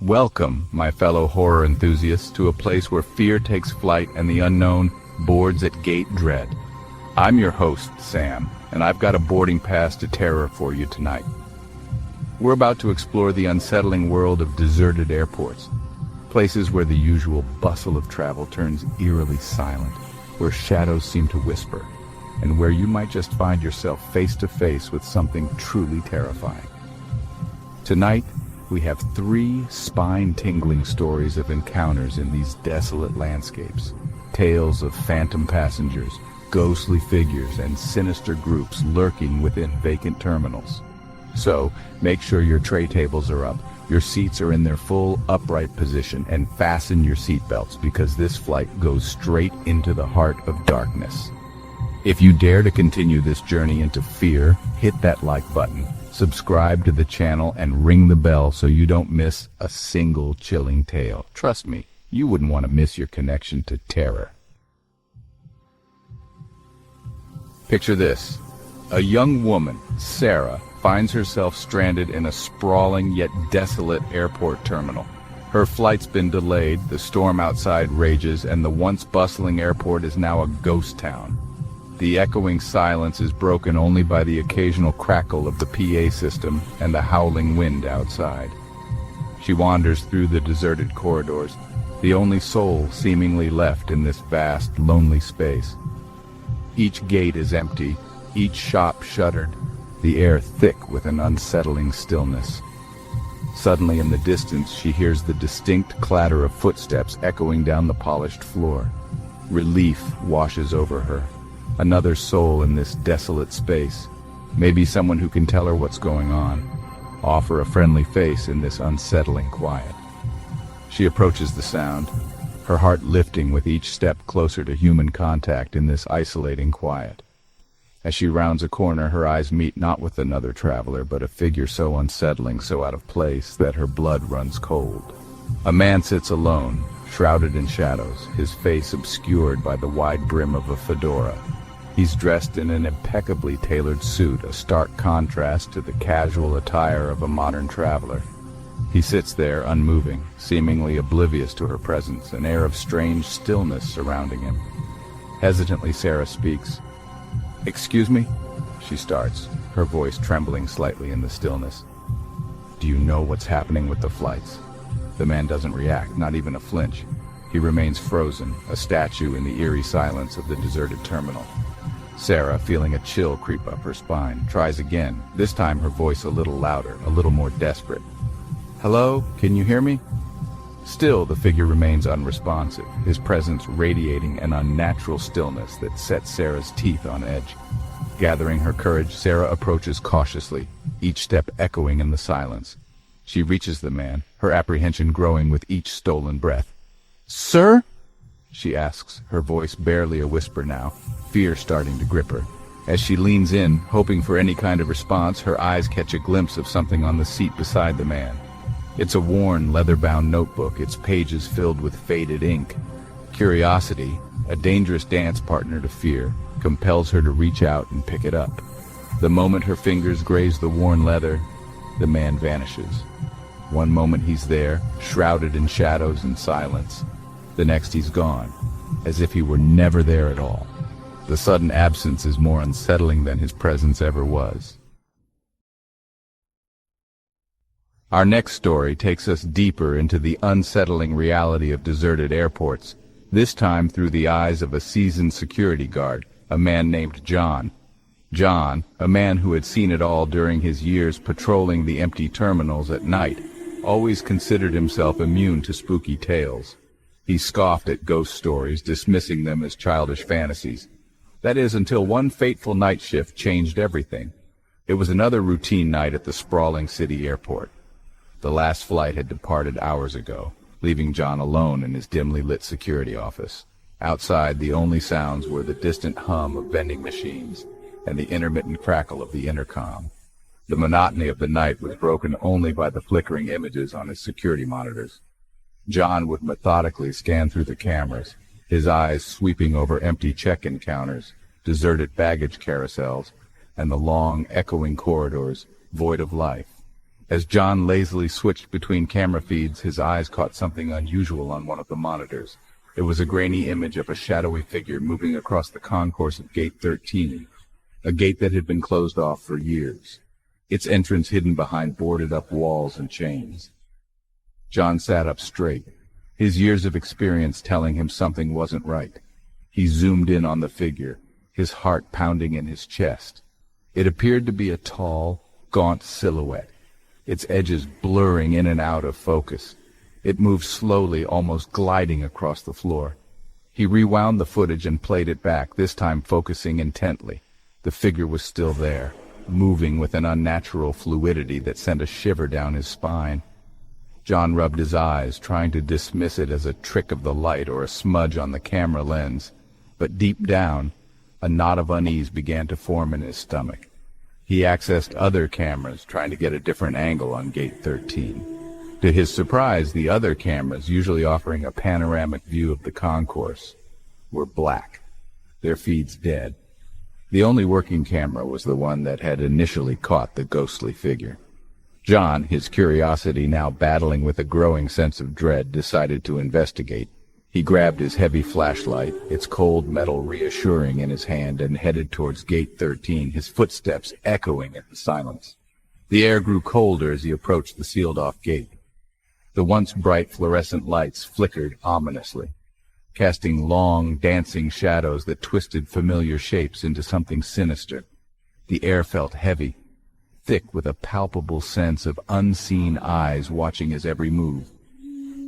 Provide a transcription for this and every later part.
Welcome, my fellow horror enthusiasts, to a place where fear takes flight and the unknown boards at gate dread. I'm your host, Sam, and I've got a boarding pass to terror for you tonight. We're about to explore the unsettling world of deserted airports, places where the usual bustle of travel turns eerily silent, where shadows seem to whisper, and where you might just find yourself face to face with something truly terrifying. Tonight, we have 3 spine-tingling stories of encounters in these desolate landscapes, tales of phantom passengers, ghostly figures, and sinister groups lurking within vacant terminals. So, make sure your tray tables are up, your seats are in their full upright position, and fasten your seatbelts because this flight goes straight into the heart of darkness. If you dare to continue this journey into fear, hit that like button, subscribe to the channel, and ring the bell so you don't miss a single chilling tale. Trust me, you wouldn't want to miss your connection to terror. Picture this. A young woman, Sarah, finds herself stranded in a sprawling yet desolate airport terminal. Her flight's been delayed, the storm outside rages, and the once bustling airport is now a ghost town. The echoing silence is broken only by the occasional crackle of the PA system and the howling wind outside. She wanders through the deserted corridors, the only soul seemingly left in this vast, lonely space. Each gate is empty, each shop shuttered, the air thick with an unsettling stillness. Suddenly in the distance, she hears the distinct clatter of footsteps echoing down the polished floor. Relief washes over her. Another soul in this desolate space. Maybe someone who can tell her what's going on. Offer a friendly face in this unsettling quiet. She approaches the sound, her heart lifting with each step closer to human contact in this isolating quiet. As she rounds a corner, her eyes meet not with another traveler, but a figure so unsettling, so out of place, that her blood runs cold. A man sits alone, shrouded in shadows, his face obscured by the wide brim of a fedora. He's dressed in an impeccably tailored suit, a stark contrast to the casual attire of a modern traveler. He sits there, unmoving, seemingly oblivious to her presence, an air of strange stillness surrounding him. Hesitantly, Sarah speaks. "Excuse me?" She starts, her voice trembling slightly in the stillness. "Do you know what's happening with the flights?" The man doesn't react, not even a flinch. He remains frozen, a statue in the eerie silence of the deserted terminal. Sarah, feeling a chill creep up her spine, tries again, this time her voice a little louder, a little more desperate. "Hello? Can you hear me?" Still, the figure remains unresponsive, his presence radiating an unnatural stillness that sets Sarah's teeth on edge. Gathering her courage, Sarah approaches cautiously, each step echoing in the silence. She reaches the man, her apprehension growing with each stolen breath. "Sir?" she asks, her voice barely a whisper now, fear starting to grip her. As she leans in, hoping for any kind of response, her eyes catch a glimpse of something on the seat beside the man. It's a worn, leather-bound notebook, its pages filled with faded ink. Curiosity, a dangerous dance partner to fear, compels her to reach out and pick it up. The moment her fingers graze the worn leather, the man vanishes. One moment he's there, shrouded in shadows and silence. The next he's gone, as if he were never there at all. The sudden absence is more unsettling than his presence ever was. Our next story takes us deeper into the unsettling reality of deserted airports, this time through the eyes of a seasoned security guard, a man named John. John, a man who had seen it all during his years patrolling the empty terminals at night, always considered himself immune to spooky tales. He scoffed at ghost stories, dismissing them as childish fantasies. That is, until one fateful night shift changed everything. It was another routine night at the sprawling city airport. The last flight had departed hours ago, leaving John alone in his dimly lit security office. Outside, the only sounds were the distant hum of vending machines and the intermittent crackle of the intercom. The monotony of the night was broken only by the flickering images on his security monitors. John would methodically scan through the cameras, his eyes sweeping over empty check-in counters, deserted baggage carousels, and the long, echoing corridors void of life. As John lazily switched between camera feeds, his eyes caught something unusual on one of the monitors. It was a grainy image of a shadowy figure moving across the concourse of Gate 13, a gate that had been closed off for years, its entrance hidden behind boarded-up walls and chains. John sat up straight, his years of experience telling him something wasn't right. He zoomed in on the figure, his heart pounding in his chest. It appeared to be a tall, gaunt silhouette, its edges blurring in and out of focus. It moved slowly, almost gliding across the floor. He rewound the footage and played it back, this time focusing intently. The figure was still there, moving with an unnatural fluidity that sent a shiver down his spine. John rubbed his eyes, trying to dismiss it as a trick of the light or a smudge on the camera lens. But deep down, a knot of unease began to form in his stomach. He accessed other cameras, trying to get a different angle on Gate 13. To his surprise, the other cameras, usually offering a panoramic view of the concourse, were black, their feeds dead. The only working camera was the one that had initially caught the ghostly figure. John, his curiosity now battling with a growing sense of dread, decided to investigate. He grabbed his heavy flashlight, its cold metal reassuring in his hand, and headed towards Gate 13, his footsteps echoing in the silence. The air grew colder as he approached the sealed-off gate. The once bright fluorescent lights flickered ominously, casting long, dancing shadows that twisted familiar shapes into something sinister. The air felt heavy, thick with a palpable sense of unseen eyes watching his every move.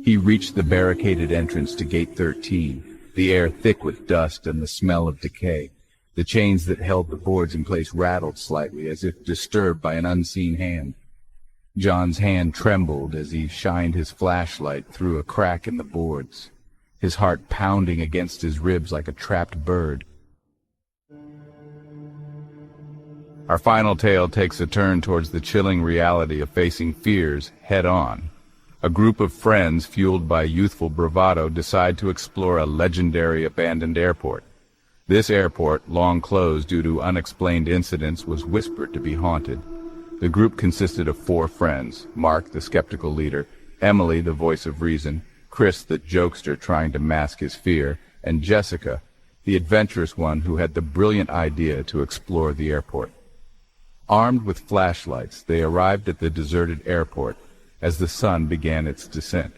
He reached the barricaded entrance to Gate 13, the air thick with dust and the smell of decay. The chains that held the boards in place rattled slightly, as if disturbed by an unseen hand. John's hand trembled as he shined his flashlight through a crack in the boards, his heart pounding against his ribs like a trapped bird. Our final tale takes a turn towards the chilling reality of facing fears head-on. A group of friends, fueled by youthful bravado, decide to explore a legendary abandoned airport. This airport, long closed due to unexplained incidents, was whispered to be haunted. The group consisted of 4 friends: Mark, the skeptical leader; Emily, the voice of reason; Chris, the jokester trying to mask his fear; and Jessica, the adventurous one who had the brilliant idea to explore the airport. Armed with flashlights, they arrived at the deserted airport as the sun began its descent.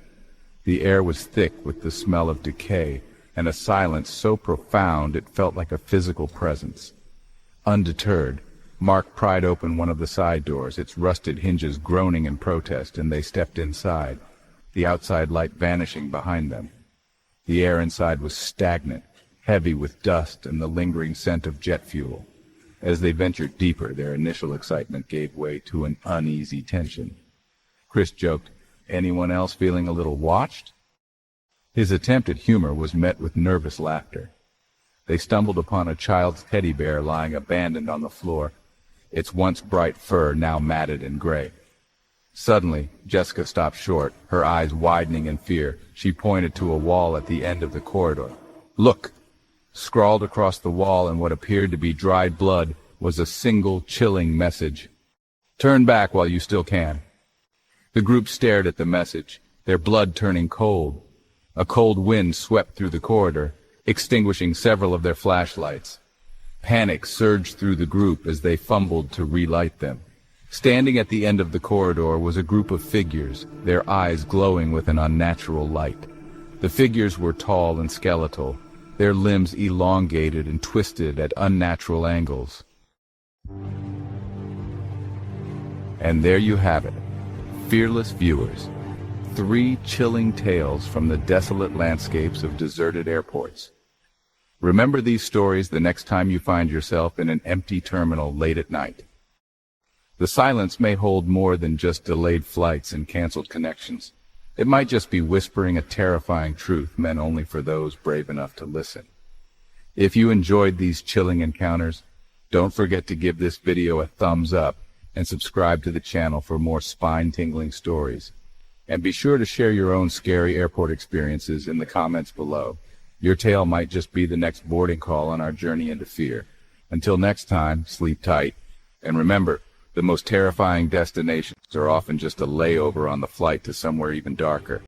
The air was thick with the smell of decay, and a silence so profound it felt like a physical presence. Undeterred, Mark pried open one of the side doors, its rusted hinges groaning in protest, and they stepped inside, the outside light vanishing behind them. The air inside was stagnant, heavy with dust and the lingering scent of jet fuel. As they ventured deeper, their initial excitement gave way to an uneasy tension. Chris joked, "Anyone else feeling a little watched?" His attempt at humor was met with nervous laughter. They stumbled upon a child's teddy bear lying abandoned on the floor, its once bright fur now matted and gray. Suddenly, Jessica stopped short, her eyes widening in fear. She pointed to a wall at the end of the corridor. "Look!" Scrawled across the wall in what appeared to be dried blood was a single chilling message: "Turn back while you still can." The group stared at the message, their blood turning cold. A cold wind swept through the corridor, extinguishing several of their flashlights. Panic surged through the group as they fumbled to relight them. Standing at the end of the corridor was a group of figures, their eyes glowing with an unnatural light. The figures were tall and skeletal, their limbs elongated and twisted at unnatural angles. And there you have it, fearless viewers. 3 chilling tales from the desolate landscapes of deserted airports. Remember these stories the next time you find yourself in an empty terminal late at night. The silence may hold more than just delayed flights and canceled connections. It might just be whispering a terrifying truth meant only for those brave enough to listen. If you enjoyed these chilling encounters, don't forget to give this video a thumbs up and subscribe to the channel for more spine-tingling stories. And be sure to share your own scary airport experiences in the comments below. Your tale might just be the next boarding call on our journey into fear. Until next time, sleep tight. And remember, The most terrifying destinations are often just a layover on the flight to somewhere even darker.